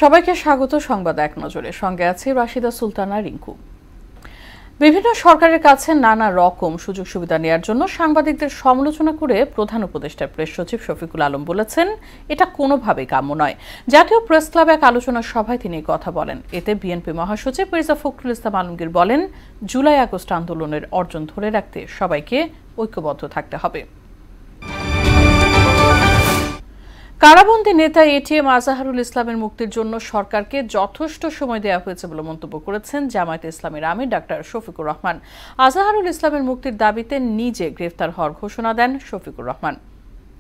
সবাইকে স্বাগত সংবাদ এক নজরে। সঙ্গে আছে রাশিদা সুলতানা রিঙ্কু। বিভিন্ন সরকারের কাছে নানা রকম সুযোগ সুবিধা নেওয়ার জন্য সাংবাদিকদের সমালোচনা করে প্রধান উপদেষ্টা প্রেস সচিব শফিকুল আলম বলেছেন, এটা কোনোভাবেই কাম্য নয়। জাতীয় প্রেস ক্লাবে এক আলোচনা সভায় তিনি কথা বলেন। এতে বিএনপি মহাসচিব মির্জা ফখরুল ইসলাম আলমগীর বলেন, জুলাই আগস্ট আন্দোলনের অর্জন ধরে রাখতে সবাইকে ঐক্যবদ্ধ থাকতে হবে। কারাবন্দী নেতা এটিএম আজাহারুল ইসলামের মুক্তির জন্য সরকারকে যথেষ্ট সময় দেওয়া হয়েছে বলে মন্তব্য করেছেন জামায়াতে ইসলামীর আমির ডাক্তার শফিকুর রহমান। আজাহারুল ইসলামের মুক্তির দাবিতে নিজে গ্রেফতার হওয়ার ঘোষণা দেন শফিকুর রহমান।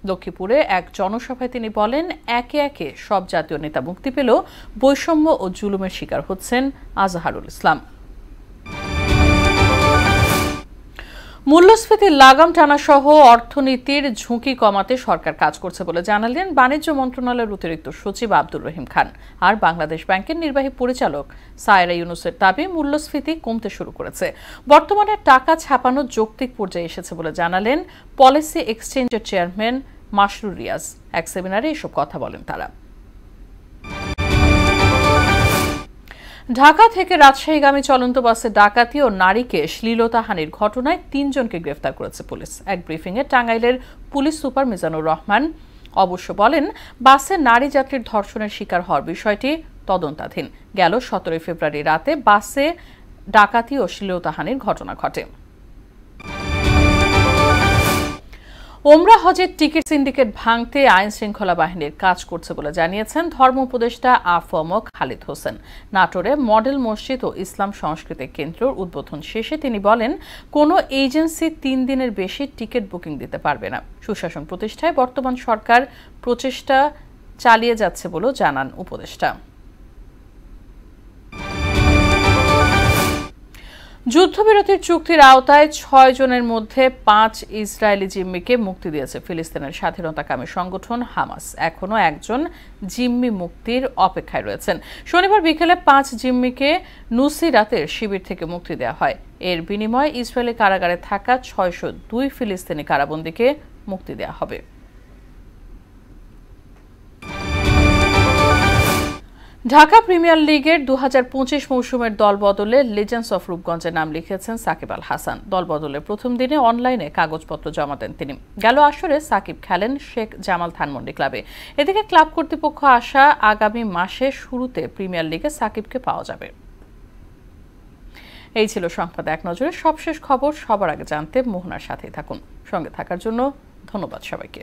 লক্ষ্মীপুরে এক জনসভায় তিনি বলেন, একে একে সব জাতীয় নেতা মুক্তি পেলেও বৈষম্য ও জুলুমের শিকার হচ্ছেন আজাহারুল ইসলাম। মূল্যস্ফীতির লাগাম টানা সহ অর্থনীতির ঝুঁকি কমাতে সরকার কাজ করছে বলে জানালেন বাণিজ্য মন্ত্রণালয়ের অতিরিক্ত সচিব আব্দুর রহিম খান। আর বাংলাদেশ ব্যাংকের নির্বাহী পরিচালক সায়রা ইউনুসের দাবি, মূল্যস্ফীতি কমতে শুরু করেছে। বর্তমানে টাকা ছাপানো যৌক্তিক পর্যায়ে এসেছে বলে জানালেন পলিসি এক্সচেঞ্জের চেয়ারম্যান মাসরুর রিয়াজ। এক সেমিনারে এসব কথা বলেন তারা। ঢাকা থেকে রাজশাহীগামী চলন্ত বাসে ডাকাতি ও নারীকে শ্লীলতাহানির ঘটনায় ৩ জনকে গ্রেফতার করেছে পুলিশ। এক ব্রিফিংয়ে টাঙ্গাইলের পুলিশ সুপার মিজানুর রহমান অবশ্য বলেন, বাসে নারী যাত্রীর ধর্ষণের শিকার হওয়ার বিষয়টি তদন্তাধীন। গেল ১৭ ফেব্রুয়ারি রাতে বাসে ডাকাতি ও শ্লীলতাহানির ঘটনা ঘটে। ওমরা হজের টিকিট সিন্ডিকেট ভাঙতে আইন শৃঙ্খলা বাহিনীর কাজ করছে বলে জানিয়েছেন ধর্ম উপদেষ্টা আ.ফ.ম. খালিদ হোসেন। নাটোরে মডেল মসজিদ ও ইসলাম সাংস্কৃতিক কেন্দ্রের উদ্বোধন শেষে তিনি বলেন, কোনো এজেন্সি ৩ দিনের বেশি টিকিট বুকিং দিতে পারবে না। সুশাসন প্রতিষ্ঠায় বর্তমান সরকার প্রচেষ্টা চালিয়ে যাচ্ছে বলেও জানান উপদেষ্টা। যুদ্ধবিরতির চুক্তির আওতায় ৬ জনের মধ্যে ৫ ইসরায়েলি জিম্মিকে মুক্তি দিয়েছে ফিলিস্তিনের স্বাধীনতাকামী সংগঠন হামাস। এখনও একজন জিম্মি মুক্তির অপেক্ষায় রয়েছেন। শনিবার বিকেলে ৫ জিম্মিকে নুসিরাতের শিবির থেকে মুক্তি দেওয়া হয়। এর বিনিময়ে ইসরায়েলি কারাগারে থাকা ৬০২ ফিলিস্তিনি কারাবন্দীকে মুক্তি দেওয়া হবে। ঢাকা প্রিমিয়ার লিগের ২০২৫ মৌসুমের দলবদলে লিজেন্ডস অফ রূপগঞ্জের নাম লিখেছেন সাকিব আল হাসান। দলবদলের প্রথম দিনে অনলাইনে কাগজপত্র জমা দেন তিনি। গেল আসরে সাকিব খেলেন শেখ জামাল ধানমন্ডি ক্লাবে। এদিকে ক্লাব কর্তৃপক্ষ আশা, আগামী মাসের শুরুতে প্রিমিয়ার লিগে সাকিবকে পাওয়া যাবে। এই ছিল সংবাদ এক নজরে। সবশেষ খবর সবার আগে জানতে মোহনার সাথেই থাকুন। সঙ্গে থাকার জন্য ধন্যবাদ সবাইকে।